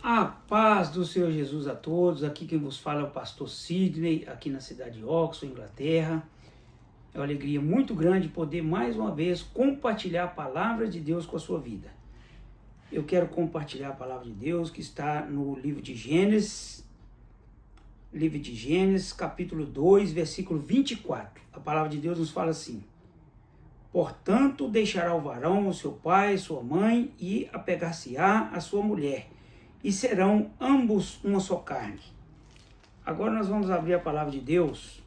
A paz do Senhor Jesus a todos. Aqui quem vos fala é o pastor Sidney, aqui na cidade de Oxford, Inglaterra. É uma alegria muito grande poder mais uma vez compartilhar a palavra de Deus com a sua vida. Eu quero compartilhar a palavra de Deus que está no livro de Gênesis, capítulo 2, versículo 24. A palavra de Deus nos fala assim: portanto, deixará o varão o seu pai, sua mãe, e apegar-se-á a sua mulher, e serão ambos uma só carne. Agora nós vamos abrir a palavra de Deus,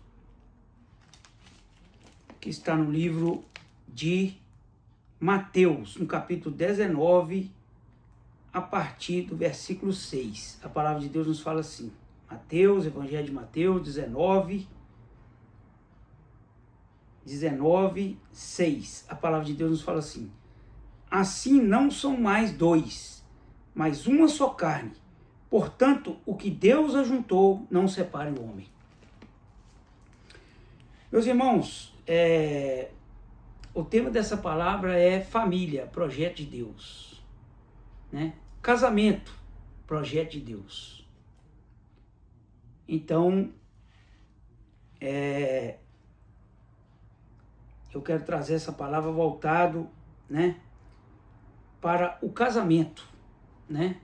que está no livro de Mateus, no capítulo 19, a partir do versículo 6. A palavra de Deus nos fala assim, Mateus, Evangelho de Mateus, 19, 6. A palavra de Deus nos fala assim: assim não são mais dois, mas uma só carne. Portanto, o que Deus ajuntou, não separe o homem. Meus irmãos, o tema dessa palavra é família, projeto de Deus, né? Casamento, projeto de Deus. Então, eu quero trazer essa palavra voltado, né, para o casamento, né?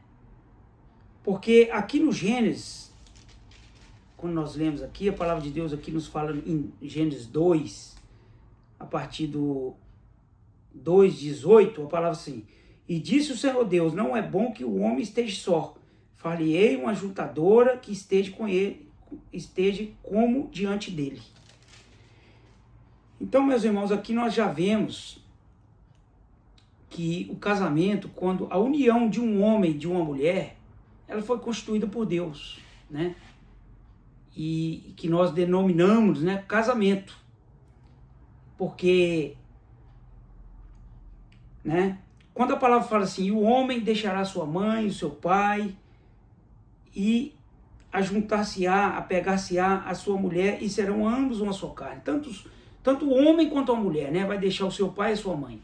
Porque aqui no Gênesis, quando nós lemos aqui, a palavra de Deus aqui nos fala em Gênesis 2, a partir do 2:18, a palavra assim: e disse o Senhor Deus, não é bom que o homem esteja só, far-lhe-ei uma ajuntadora que esteja com ele, esteja como diante dele. Então, meus irmãos, aqui nós já vemos que o casamento, quando a união de um homem e de uma mulher, ela foi constituída por Deus, né? E que nós denominamos, né, casamento. Porque, né, quando a palavra fala assim, o homem deixará sua mãe, o seu pai, e ajuntar-se-á, apegar-se-á a sua mulher, e serão ambos uma só carne. Tanto o homem quanto a mulher, né, vai deixar o seu pai e a sua mãe.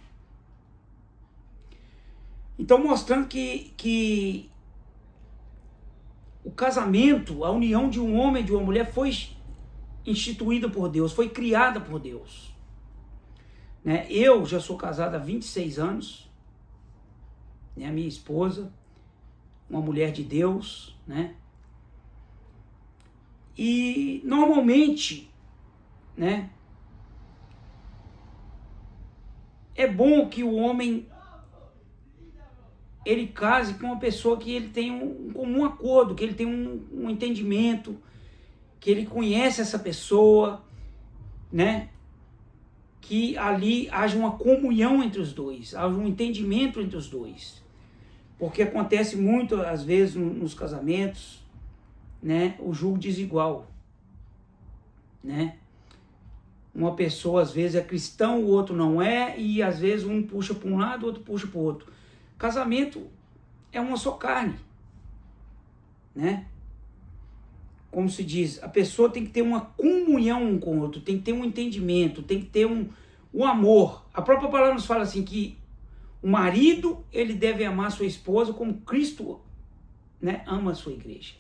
Então, mostrando que o casamento, a união de um homem e de uma mulher foi instituída por Deus, foi criada por Deus. Né? Eu já sou casado há 26 anos, né? A minha esposa, uma mulher de Deus, né? E normalmente, né, é bom que o homem ele case com uma pessoa que ele tem um comum acordo, que ele tem um entendimento, que ele conhece essa pessoa, né? Que ali haja uma comunhão entre os dois, haja um entendimento entre os dois. Porque acontece muito, às vezes, nos casamentos, né? O julgo desigual, né? Uma pessoa, às vezes, é cristão, o outro não é, e às vezes um puxa para um lado, o outro puxa para o outro. Casamento é uma só carne, né? Como se diz, a pessoa tem que ter uma comunhão um com o outro, tem que ter um entendimento, tem que ter um amor. A própria palavra nos fala assim que o marido, ele deve amar sua esposa como Cristo, né, ama a sua igreja.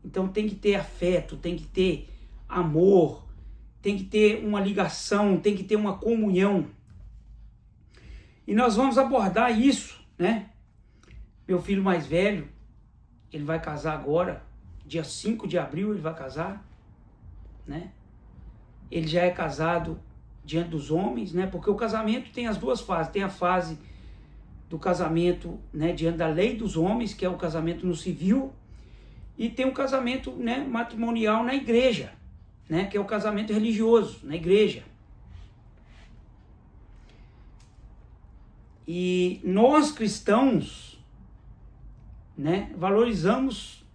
Então tem que ter afeto, tem que ter amor, tem que ter uma ligação, tem que ter uma comunhão. E nós vamos abordar isso, né? Meu filho mais velho, ele vai casar agora, dia 5 de abril ele vai casar, né? Ele já é casado diante dos homens, né? Porque o casamento tem as duas fases. Tem a fase do casamento, né, diante da lei dos homens, que é o casamento no civil, e tem o casamento, né, matrimonial na igreja, né? Que é o casamento religioso, na igreja. E nós cristãos, né, valorizamos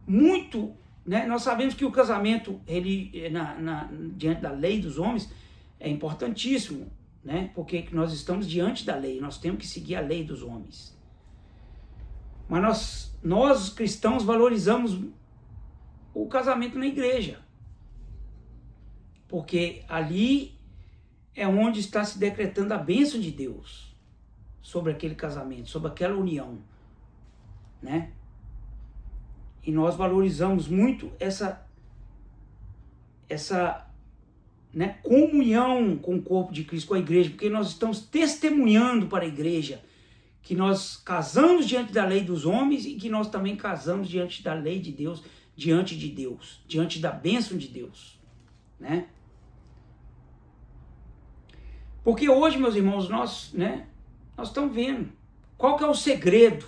muito, né? Nós sabemos que o casamento diante da lei dos homens é importantíssimo, né? Porque nós estamos diante da lei, nós temos que seguir a lei dos homens. Mas nós cristãos valorizamos o casamento na igreja, porque ali é onde está se decretando a bênção de Deus sobre aquele casamento, sobre aquela união, né? E nós valorizamos muito essa né, comunhão com o corpo de Cristo, com a igreja, porque nós estamos testemunhando para a igreja que nós casamos diante da lei dos homens e que nós também casamos diante da lei de Deus, diante da bênção de Deus, né? Porque hoje, meus irmãos, nós estamos vendo qual que é o segredo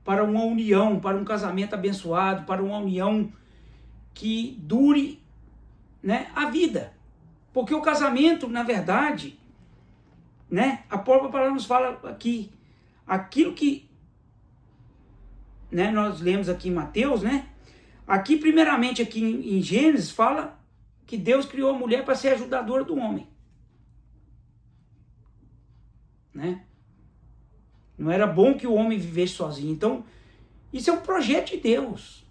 para uma união, para um casamento abençoado, para uma união que dure, né, a vida. Porque o casamento, na verdade, né, a própria palavra nos fala aqui, aquilo que, né, nós lemos aqui em Mateus, né, aqui primeiramente aqui em Gênesis fala que Deus criou a mulher para ser ajudadora do homem, né? Não era bom que o homem vivesse sozinho. Então, isso é um projeto de Deus.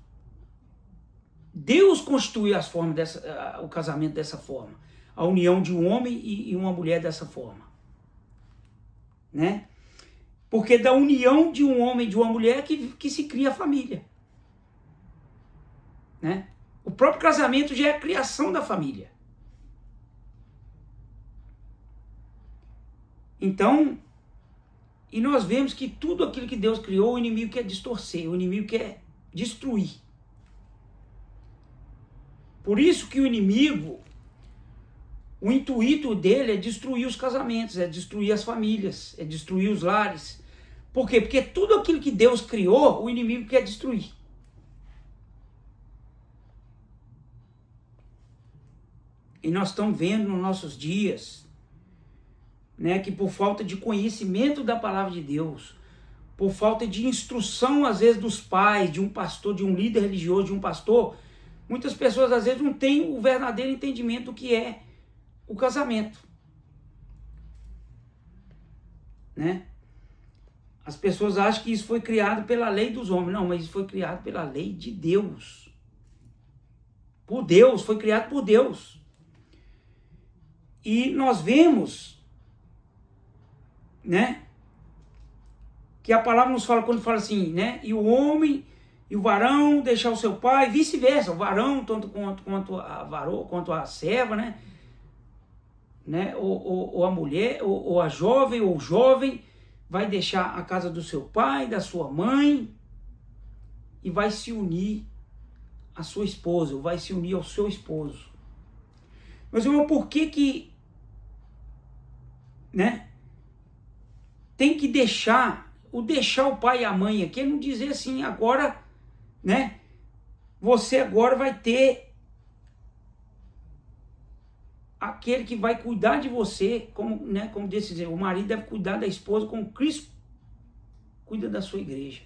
Deus constituiu as formas o casamento dessa forma. A união de um homem e uma mulher dessa forma, né? Porque da união de um homem e de uma mulher que se cria a família, né? O próprio casamento já é a criação da família. Então, e nós vemos que tudo aquilo que Deus criou, o inimigo quer distorcer, o inimigo quer destruir. Por isso que o inimigo, o intuito dele é destruir os casamentos, é destruir as famílias, é destruir os lares. Por quê? Porque tudo aquilo que Deus criou, o inimigo quer destruir. E nós estamos vendo nos nossos dias, né, que por falta de conhecimento da palavra de Deus, por falta de instrução, às vezes, dos pais, de um pastor, de um líder religioso, de um pastor, muitas pessoas, às vezes, não têm o verdadeiro entendimento do que é o casamento, né? As pessoas acham que isso foi criado pela lei dos homens. Não, mas isso foi criado pela lei de Deus. Por Deus, foi criado por Deus. E nós vemos, né, que a palavra nos fala, quando fala assim, né, e o homem e o varão deixar o seu pai, vice-versa, o varão tanto quanto a serva, né, ou a mulher, ou a jovem, ou o jovem, vai deixar a casa do seu pai, da sua mãe, e vai se unir à sua esposa, ou vai se unir ao seu esposo. Mas, irmão, por que, né, tem que deixar o pai e a mãe aqui, não dizer assim, agora, né, você agora vai ter aquele que vai cuidar de você, como disse, o marido deve cuidar da esposa como Cristo cuida da sua igreja.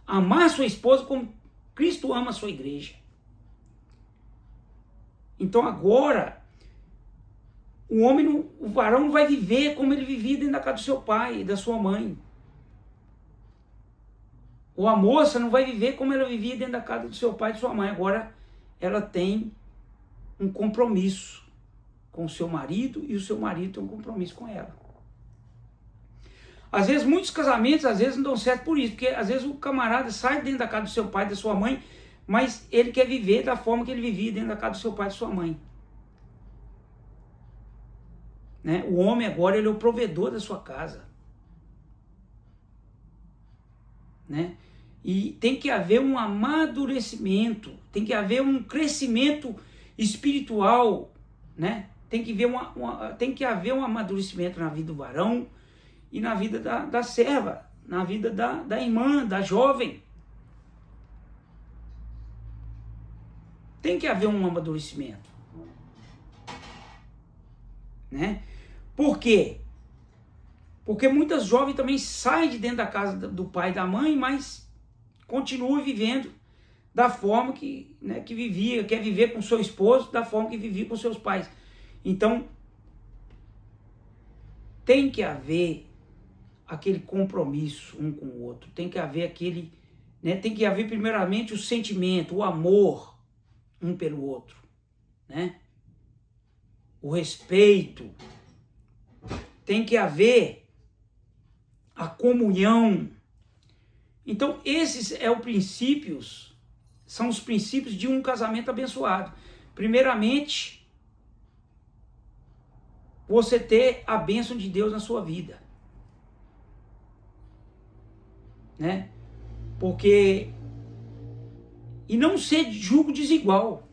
Amar a sua esposa como Cristo ama a sua igreja. Então agora, o varão não vai viver como ele vivia dentro da casa do seu pai e da sua mãe. Ou a moça não vai viver como ela vivia dentro da casa do seu pai e de sua mãe. Agora ela tem um compromisso com o seu marido e o seu marido tem um compromisso com ela. Às vezes muitos casamentos não dão certo por isso, porque às vezes o camarada sai dentro da casa do seu pai e da sua mãe, mas ele quer viver da forma que ele vivia dentro da casa do seu pai e da sua mãe. Né? O homem agora ele é o provedor da sua casa. Né? E tem que haver um amadurecimento, tem que haver um crescimento espiritual, né? Tem que haver um amadurecimento na vida do varão e na vida da serva, na vida da irmã, da jovem. Tem que haver um amadurecimento. Né? Por quê? Porque muitas jovens também saem de dentro da casa do pai e da mãe, mas continuam vivendo da forma que vivia, quer viver com seu esposo, da forma que vivia com seus pais. Então, tem que haver aquele compromisso um com o outro, tem que haver tem que haver primeiramente o sentimento, o amor um pelo outro, né? O respeito. tem que haver a comunhão. Então, esses são os princípios de um casamento abençoado. Primeiramente, você ter a bênção de Deus na sua vida, né? E não ser de julgo desigual.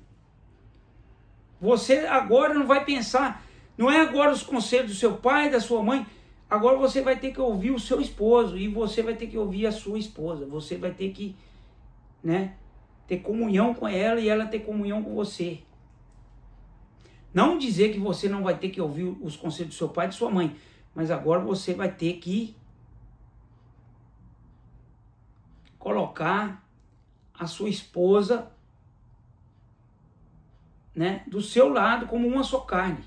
Você agora não vai pensar, não é agora os conselhos do seu pai, da sua mãe, agora você vai ter que ouvir o seu esposo e você vai ter que ouvir a sua esposa. Você vai ter que, né, ter comunhão com ela e ela ter comunhão com você. Não dizer que você não vai ter que ouvir os conselhos do seu pai e de sua mãe, mas agora você vai ter que colocar a sua esposa, né, do seu lado como uma só carne.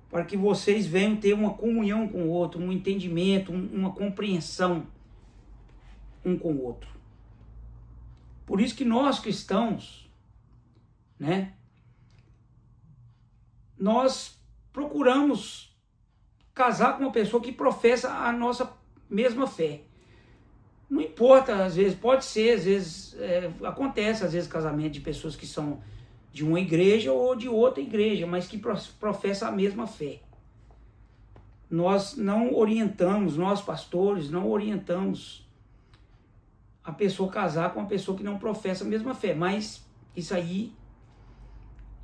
Para que vocês venham ter uma comunhão com o outro, um entendimento, uma compreensão um com o outro. Por isso que nós cristãos, né, nós procuramos casar com uma pessoa que professa a nossa mesma fé. Não importa, às vezes pode ser, às vezes acontece, às vezes casamento de pessoas que são de uma igreja ou de outra igreja, mas que professa a mesma fé. Nós não orientamos, nós pastores, não orientamos a pessoa casar com uma pessoa que não professa a mesma fé, mas isso aí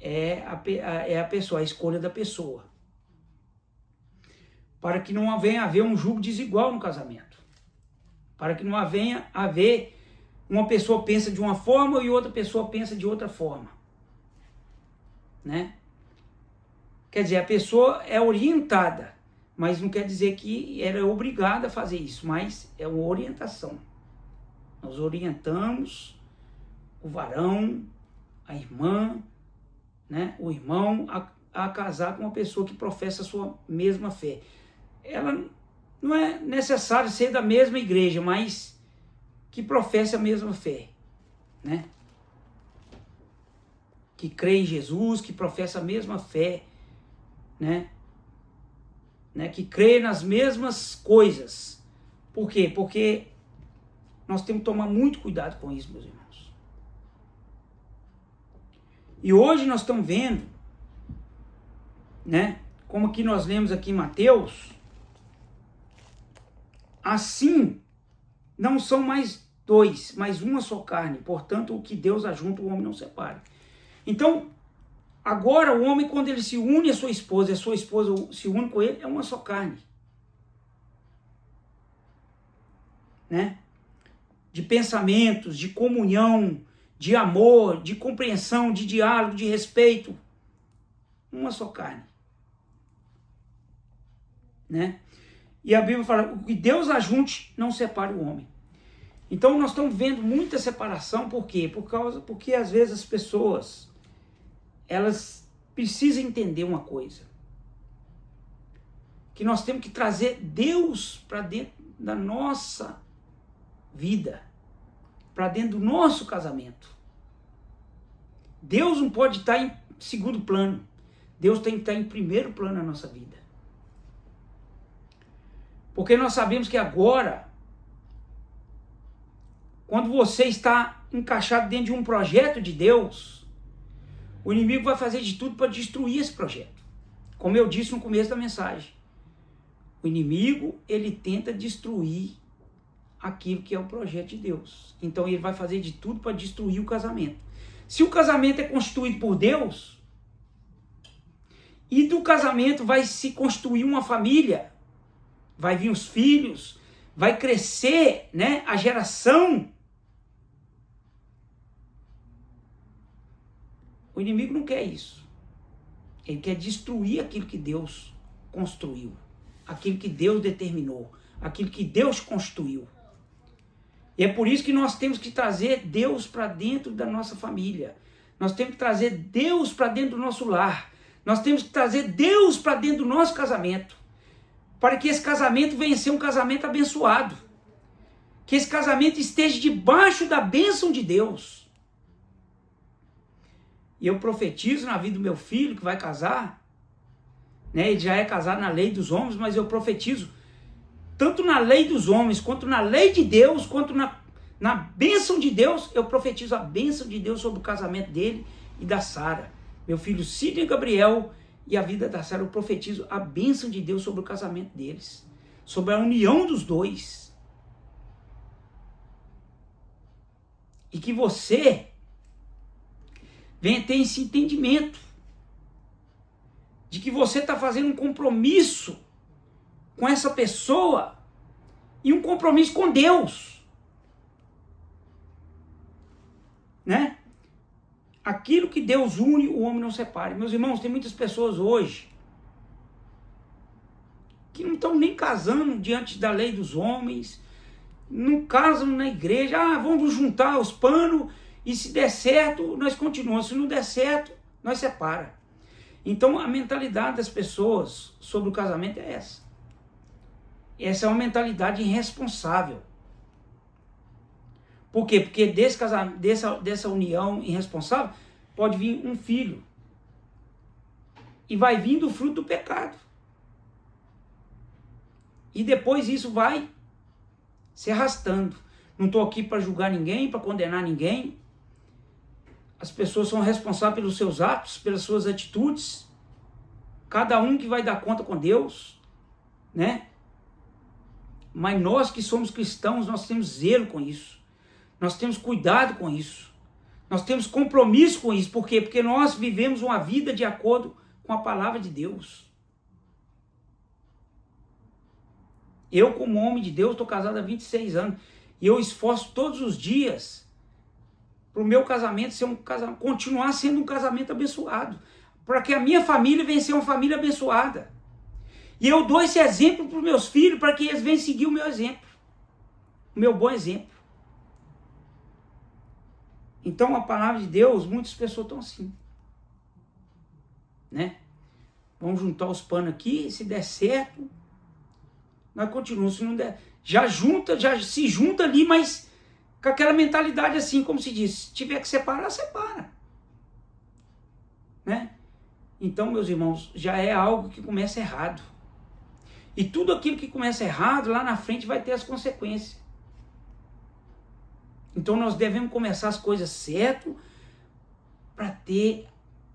é a pessoa, a escolha da pessoa. Para que não venha haver um julgo desigual no casamento. Para que não venha haver uma pessoa pensa de uma forma e outra pessoa pensa de outra forma. Né? Quer dizer, a pessoa é orientada, mas não quer dizer que ela é obrigada a fazer isso, mas é uma orientação. Nós orientamos o varão, a irmã, né, o irmão a casar com uma pessoa que professa a sua mesma fé. Ela não é necessário ser da mesma igreja, mas que professa a mesma fé, né? Que crê em Jesus, que professa a mesma fé, né? Que crê nas mesmas coisas. Por quê? Porque nós temos que tomar muito cuidado com isso, meus irmãos. E hoje nós estamos vendo, né, como aqui nós lemos aqui em Mateus, assim não são mais dois, mas uma só carne. Portanto, o que Deus ajunta, o homem não separa. Então, agora o homem, quando ele se une à sua esposa, e a sua esposa se une com ele, é uma só carne. Né? De pensamentos, de comunhão, de amor, de compreensão, de diálogo, de respeito. Uma só carne. Né? E a Bíblia fala, o que Deus ajunte, não separe o homem. Então nós estamos vendo muita separação, por quê? Porque às vezes as pessoas, elas precisam entender uma coisa. Que nós temos que trazer Deus para dentro da nossa vida, para dentro do nosso casamento. Deus não pode estar em segundo plano. Deus tem que estar em primeiro plano na nossa vida. Porque nós sabemos que agora, quando você está encaixado dentro de um projeto de Deus, o inimigo vai fazer de tudo para destruir esse projeto. Como eu disse no começo da mensagem, o inimigo, ele tenta destruir aquilo que é o projeto de Deus. Então ele vai fazer de tudo para destruir o casamento. Se o casamento é constituído por Deus, e do casamento vai se construir uma família, vai vir os filhos, vai crescer, né, a geração. O inimigo não quer isso. Ele quer destruir aquilo que Deus construiu, aquilo que Deus determinou, aquilo que Deus construiu. E é por isso que nós temos que trazer Deus para dentro da nossa família. Nós temos que trazer Deus para dentro do nosso lar. Nós temos que trazer Deus para dentro do nosso casamento. Para que esse casamento venha a ser um casamento abençoado. Que esse casamento esteja debaixo da bênção de Deus. E eu profetizo na vida do meu filho que vai casar, né? Ele já é casado na lei dos homens, mas eu profetizo tanto na lei dos homens, quanto na lei de Deus, quanto na bênção de Deus. Eu profetizo a bênção de Deus sobre o casamento dele e da Sara. Meu filho Sidney Gabriel e a vida da Sara, eu profetizo a bênção de Deus sobre o casamento deles, sobre a união dos dois. E que você venha ter esse entendimento de que você está fazendo um compromisso com essa pessoa e um compromisso com Deus, né? Aquilo que Deus une, o homem não separe. Meus irmãos, tem muitas pessoas hoje que não estão nem casando diante da lei dos homens, não casam na igreja. Vamos juntar os panos e se der certo, nós continuamos. Se não der certo, nós separa. Então a mentalidade das pessoas sobre o casamento é essa. Essa é uma mentalidade irresponsável. Por quê? Porque dessa união irresponsável pode vir um filho. E vai vir do fruto do pecado. E depois isso vai se arrastando. Não estou aqui para julgar ninguém, para condenar ninguém. As pessoas são responsáveis pelos seus atos, pelas suas atitudes. Cada um que vai dar conta com Deus, né? Mas nós que somos cristãos, nós temos zelo com isso. Nós temos cuidado com isso. Nós temos compromisso com isso. Por quê? Porque nós vivemos uma vida de acordo com a palavra de Deus. Eu, como homem de Deus, estou casado há 26 anos. E eu esforço todos os dias para o meu casamento ser continuar sendo um casamento abençoado. Para que a minha família venha ser uma família abençoada. E eu dou esse exemplo para os meus filhos, para que eles venham seguir o meu exemplo. O meu bom exemplo. Então, a palavra de Deus, muitas pessoas estão assim. Né? Vamos juntar os panos aqui, se der certo, nós continuamos. Se não der, já se junta ali, mas com aquela mentalidade assim, como se diz, se tiver que separar, separa. Né? Então, meus irmãos, já é algo que começa errado. E tudo aquilo que começa errado, lá na frente vai ter as consequências. Então nós devemos começar as coisas certo para ter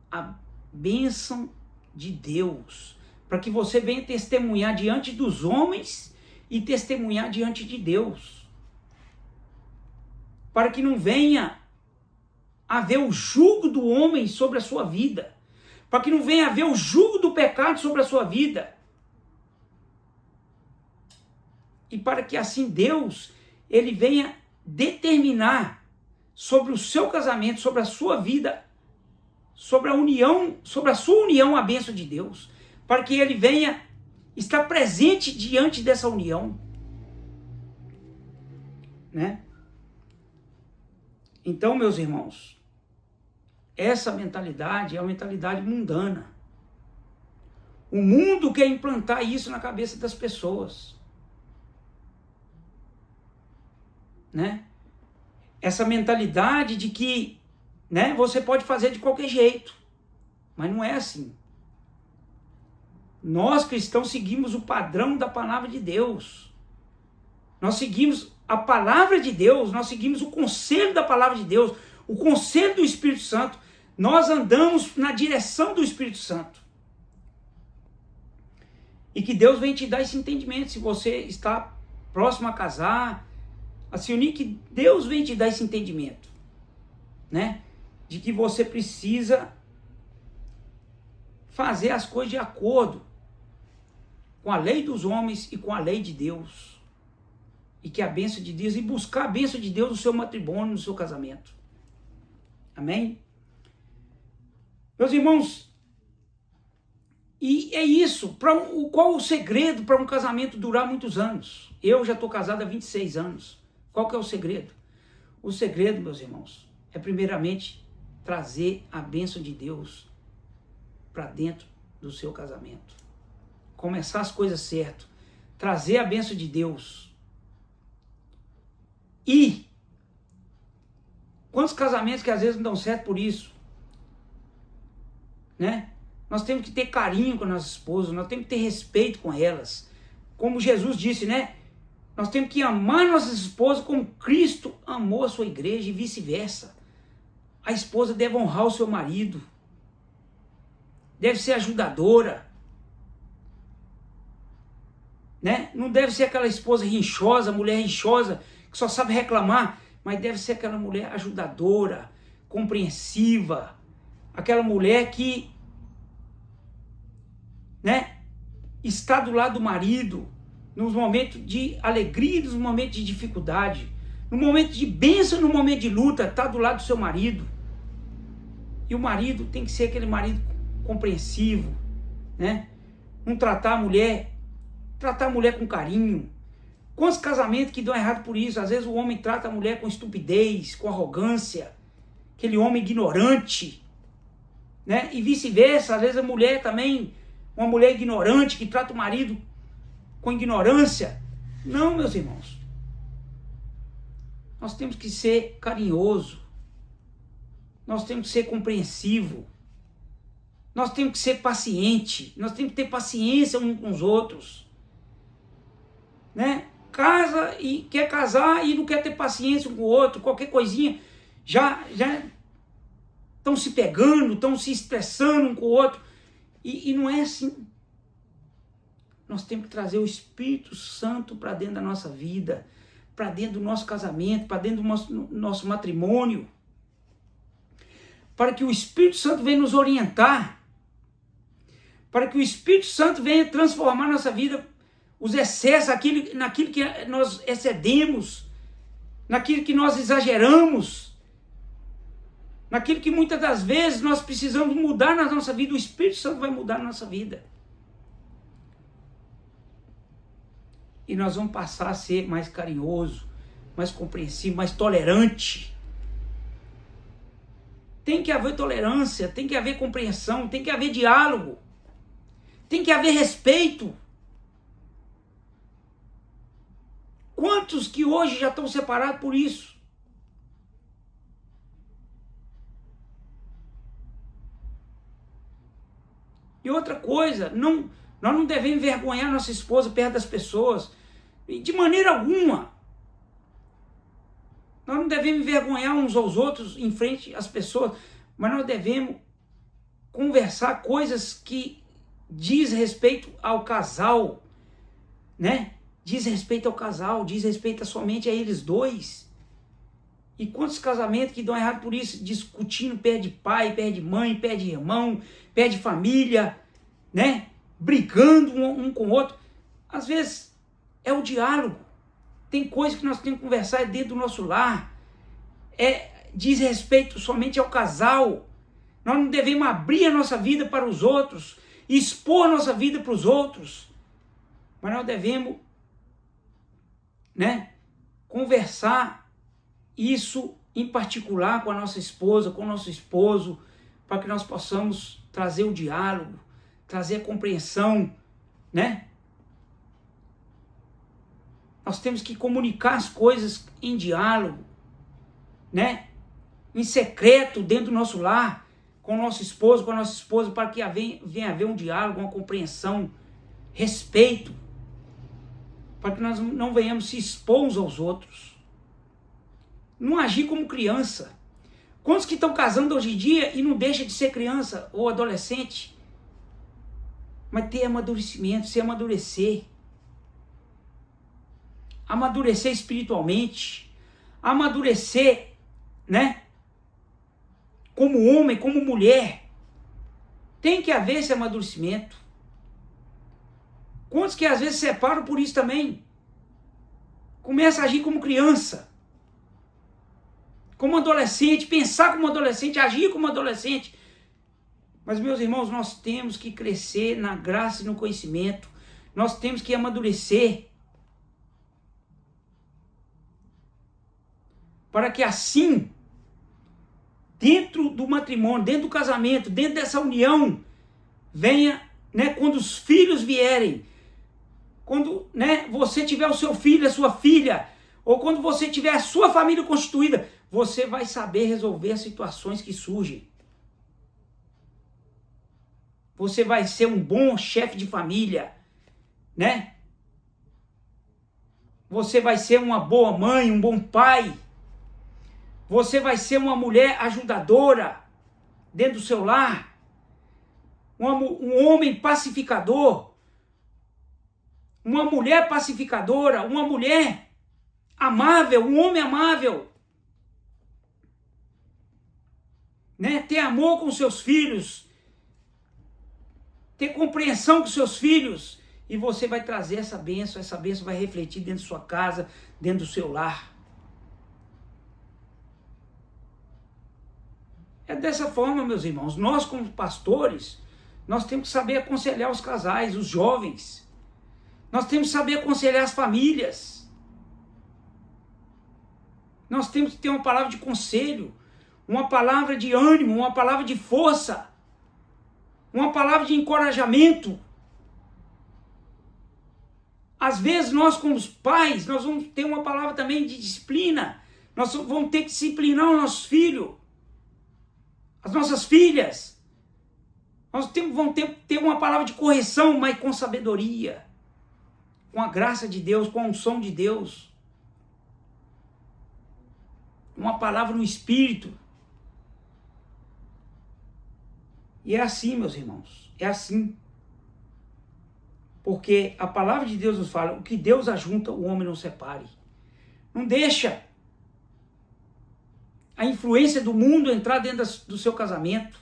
a bênção de Deus. Para que você venha testemunhar diante dos homens e testemunhar diante de Deus. Para que não venha haver o jugo do homem sobre a sua vida. Para que não venha haver o jugo do pecado sobre a sua vida. E para que assim Deus, ele venha determinar sobre o seu casamento, sobre a sua vida, sobre a união, sobre a sua união, a bênção de Deus. Para que ele venha estar presente diante dessa união. Né? Então, meus irmãos, essa mentalidade é uma mentalidade mundana. O mundo quer implantar isso na cabeça das pessoas. Né? Essa mentalidade de que, né, você pode fazer de qualquer jeito. Mas não é assim. Nós cristãos seguimos o padrão da palavra de Deus. Nós seguimos a palavra de Deus, nós seguimos o conselho da palavra de Deus, o conselho do Espírito Santo. Nós andamos na direção do Espírito Santo. E que Deus vem te dar esse entendimento. Se você está próximo a casar, a se unir, que Deus vem te dar esse entendimento, né? De que você precisa fazer as coisas de acordo com a lei dos homens e com a lei de Deus. E que a bênção de Deus, e buscar a bênção de Deus no seu matrimônio, no seu casamento. Amém? Meus irmãos, e é isso. Qual o segredo para um casamento durar muitos anos? Eu já estou casado há 26 anos. Qual que é o segredo? O segredo, meus irmãos, é primeiramente trazer a bênção de Deus para dentro do seu casamento. Começar as coisas certo. Trazer a bênção de Deus. E quantos casamentos que às vezes não dão certo por isso? né? Nós temos que ter carinho com as nossas esposas, nós temos que ter respeito com elas. Como Jesus disse, né? Nós temos que amar nossas esposas como Cristo amou a sua igreja e vice-versa. A esposa deve honrar o seu marido, deve ser ajudadora, né? Não deve ser aquela esposa rinchosa, mulher rinchosa, que só sabe reclamar, mas deve ser aquela mulher ajudadora, compreensiva, aquela mulher que, né, está do lado do marido, nos momentos de alegria, nos momentos de dificuldade, no momento de bênção, no momento de luta, está do lado do seu marido. E o marido tem que ser aquele marido compreensivo, né? Não tratar a mulher com carinho. Quantos casamentos que dão errado por isso? Às vezes o homem trata a mulher com estupidez, com arrogância, aquele homem ignorante, né? E vice-versa, às vezes a mulher também, uma mulher ignorante que trata o marido com ignorância. Não, meus irmãos. Nós temos que ser carinhoso. Nós temos que ser compreensivo. Nós temos que ser paciente. Nós temos que ter paciência uns com os outros, né? Casa e quer casar e não quer ter paciência um com o outro. Qualquer coisinha já estão se pegando, estão se estressando um com o outro. E não é assim. Nós temos que trazer o Espírito Santo para dentro da nossa vida, para dentro do nosso casamento, para dentro do nosso matrimônio, para que o Espírito Santo venha nos orientar, para que o Espírito Santo venha transformar nossa vida, os excessos, naquilo que nós excedemos, naquilo que nós exageramos, naquilo que muitas das vezes nós precisamos mudar na nossa vida. O Espírito Santo vai mudar na nossa vida. E nós vamos passar a ser mais carinhoso, mais compreensivo, mais tolerante. Tem que haver tolerância, tem que haver compreensão, tem que haver diálogo, tem que haver respeito. Quantos que hoje já estão separados por isso? E outra coisa, nós não devemos envergonhar nossa esposa perto das pessoas, de maneira alguma. Nós não devemos envergonhar uns aos outros em frente às pessoas, mas nós devemos conversar coisas que diz respeito ao casal, né? Diz respeito ao casal, diz respeito somente a eles dois. E quantos casamentos que dão errado por isso, discutindo, perde pai, perde mãe, perde irmão, perde família, né? Brigando um com o outro. Às vezes é o diálogo. Tem coisas que nós temos que conversar dentro do nosso lar. Diz respeito somente ao casal. Nós não devemos abrir a nossa vida para os outros, expor a nossa vida para os outros. Mas nós devemos, né, conversar isso em particular com a nossa esposa, com o nosso esposo, para que nós possamos trazer o diálogo, trazer a compreensão, né? Nós temos que comunicar as coisas em diálogo, né? Em secreto, dentro do nosso lar, com o nosso esposo, com a nossa esposa, para que venha haver um diálogo, uma compreensão, respeito, para que nós não venhamos se expor uns aos outros. Não agir como criança. Quantos que estão casando hoje em dia e não deixam de ser criança ou adolescente? Mas ter amadurecimento, se amadurecer. Amadurecer espiritualmente. Amadurecer, né? Como homem, como mulher. Tem que haver esse amadurecimento. Quantos que às vezes se separam por isso também? Começa a agir como criança. Como adolescente, pensar como adolescente, agir como adolescente. Mas, meus irmãos, nós temos que crescer na graça e no conhecimento. Nós temos que amadurecer. Para que assim, dentro do matrimônio, dentro do casamento, dentro dessa união, venha, né, quando os filhos vierem, quando, né, você tiver o seu filho, a sua filha, ou quando você tiver a sua família constituída, você vai saber resolver as situações que surgem. Você vai ser um bom chefe de família, né? Você vai ser uma boa mãe, um bom pai. Você vai ser uma mulher ajudadora dentro do seu lar. Um homem pacificador. Uma mulher pacificadora. Uma mulher amável, um homem amável. Né? Ter amor com seus filhos. Ter compreensão com seus filhos. E você vai trazer essa bênção vai refletir dentro da sua casa, dentro do seu lar. É dessa forma, meus irmãos. Nós, como pastores, nós temos que saber aconselhar os casais, os jovens. Nós temos que saber aconselhar as famílias. Nós temos que ter uma palavra de conselho, uma palavra de ânimo, uma palavra de força, uma palavra de encorajamento. Às vezes nós, como pais, nós vamos ter uma palavra também de disciplina. Nós vamos ter que disciplinar os nossos filhos, as nossas filhas. Nós vamos ter uma palavra de correção, mas com sabedoria, com a graça de Deus, com a unção de Deus. Uma palavra no Espírito. E é assim, meus irmãos, é assim. Porque a palavra de Deus nos fala, o que Deus ajunta, o homem não separe. Não deixa a influência do mundo entrar dentro do seu casamento.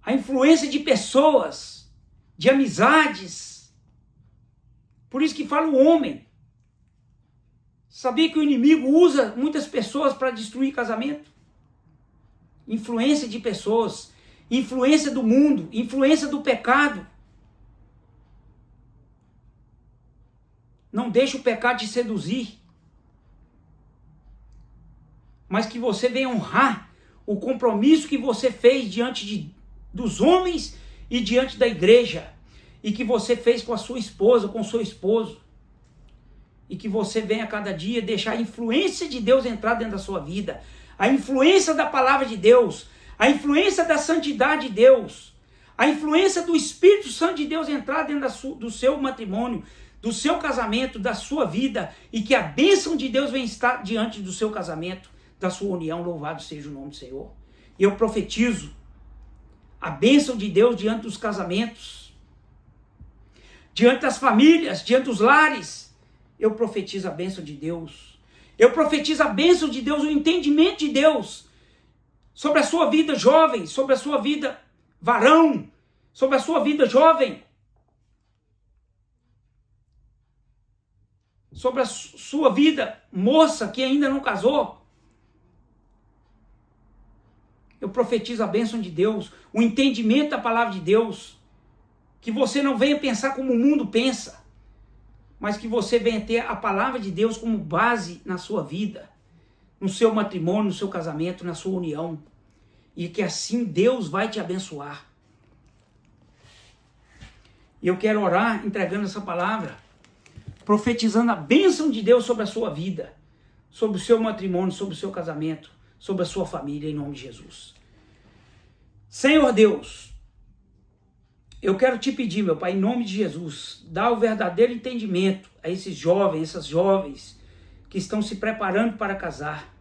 A influência de pessoas, de amizades. Por isso que fala o homem. Sabia que o inimigo usa muitas pessoas para destruir casamento? Influência de pessoas, influência do mundo, influência do pecado. Não deixe o pecado te seduzir. Mas que você venha honrar o compromisso que você fez diante dos homens e diante da igreja. E que você fez com a sua esposa, com o seu esposo. E que você venha a cada dia deixar a influência de Deus entrar dentro da sua vida. A influência da palavra de Deus. A influência da santidade de Deus. A influência do Espírito Santo de Deus entrar dentro do seu matrimônio, do seu casamento, da sua vida, e que a bênção de Deus venha estar diante do seu casamento, da sua união. Louvado seja o nome do Senhor. E eu profetizo a bênção de Deus diante dos casamentos, diante das famílias, diante dos lares. Eu profetizo a bênção de Deus. Eu profetizo a bênção de Deus, o entendimento de Deus sobre a sua vida jovem, sobre a sua vida varão, sobre a sua vida jovem, sobre a sua vida moça que ainda não casou. Eu profetizo a bênção de Deus, o entendimento da palavra de Deus, que você não venha pensar como o mundo pensa, mas que você venha ter a palavra de Deus como base na sua vida, no seu matrimônio, no seu casamento, na sua união, e que assim Deus vai te abençoar. E eu quero orar entregando essa palavra, profetizando a bênção de Deus sobre a sua vida, sobre o seu matrimônio, sobre o seu casamento, sobre a sua família, em nome de Jesus. Senhor Deus, eu quero te pedir, meu Pai, em nome de Jesus, dá o verdadeiro entendimento a esses jovens, essas jovens que estão se preparando para casar.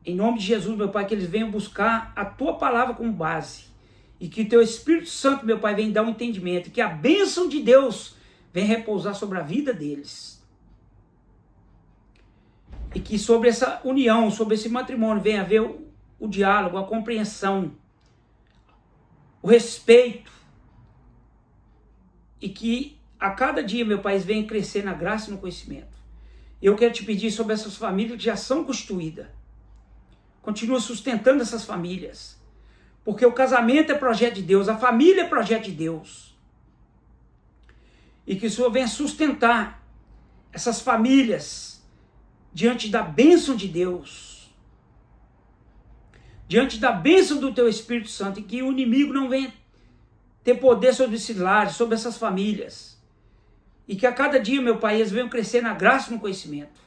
Em nome de Jesus, meu Pai, que eles venham buscar a Tua palavra como base e que o Teu Espírito Santo, meu Pai, venha dar um entendimento e que a bênção de Deus venha repousar sobre a vida deles. E que sobre essa união, sobre esse matrimônio, venha haver o diálogo, a compreensão, o respeito, e que a cada dia, meu Pai, venha crescer na graça e no conhecimento. Eu quero te pedir sobre essas famílias que já são constituídas. Continua sustentando essas famílias, porque o casamento é projeto de Deus, a família é projeto de Deus. E que o Senhor venha sustentar essas famílias diante da bênção de Deus, diante da bênção do Teu Espírito Santo, e que o inimigo não venha ter poder sobre esses lares, sobre essas famílias. E que a cada dia, meu Pai, eles venham crescer na graça e no conhecimento.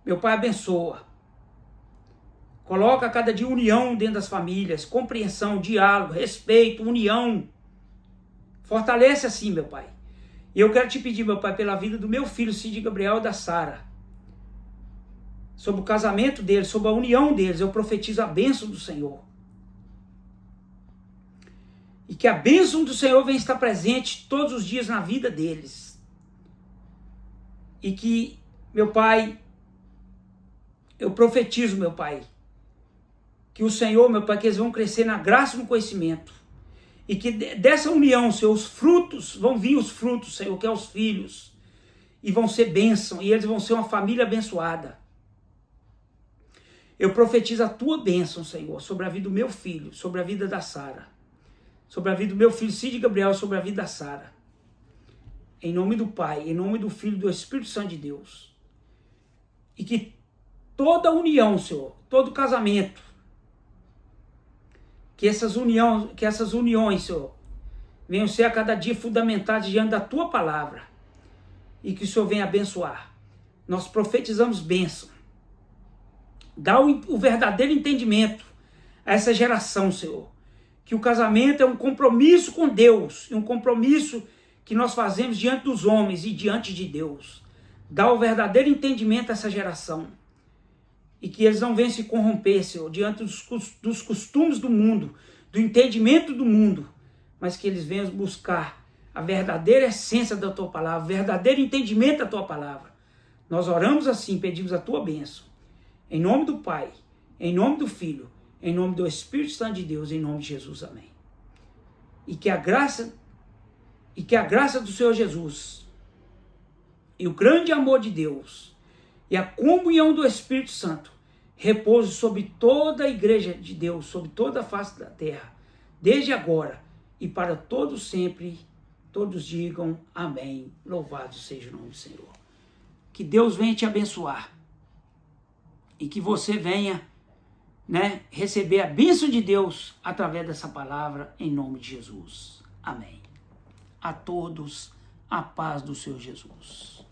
Meu Pai, abençoa. Coloca a cada dia união dentro das famílias, compreensão, diálogo, respeito, união. Fortalece assim, meu Pai. E eu quero te pedir, meu Pai, pela vida do meu filho, Cid Gabriel e da Sara, sobre o casamento deles, sobre a união deles, eu profetizo a bênção do Senhor. E que a bênção do Senhor venha estar presente todos os dias na vida deles. E que, meu Pai, eu profetizo, meu Pai, que o Senhor, meu Pai, que eles vão crescer na graça e no conhecimento. E que dessa união, Senhor, os frutos, vão vir os frutos, Senhor, que é os filhos. E vão ser bênção, e eles vão ser uma família abençoada. Eu profetizo a tua bênção, Senhor, sobre a vida do meu filho, sobre a vida da Sara. Sobre a vida do meu filho Cid Gabriel, sobre a vida da Sara. Em nome do Pai, em nome do Filho e do Espírito Santo de Deus. E que toda união, Senhor, todo casamento, que essas uniões, Senhor, venham ser a cada dia fundamentadas diante da tua palavra. E que o Senhor venha abençoar. Nós profetizamos bênção. Dá o verdadeiro entendimento a essa geração, Senhor. Que o casamento é um compromisso com Deus, e um compromisso que nós fazemos diante dos homens e diante de Deus. Dá o verdadeiro entendimento a essa geração. E que eles não venham se corromper, Senhor, diante dos costumes do mundo, do entendimento do mundo, mas que eles venham buscar a verdadeira essência da tua palavra, o verdadeiro entendimento da tua palavra. Nós oramos assim, pedimos a tua bênção. Em nome do Pai, em nome do Filho, em nome do Espírito Santo de Deus, em nome de Jesus, amém. E que a graça do Senhor Jesus, e o grande amor de Deus, e a comunhão do Espírito Santo, repouse sobre toda a igreja de Deus, sobre toda a face da terra, desde agora e para todos sempre. Todos digam amém. Louvado seja o nome do Senhor. Que Deus venha te abençoar. E que você venha, receber a bênção de Deus através dessa palavra, em nome de Jesus. Amém. A todos, a paz do Senhor Jesus.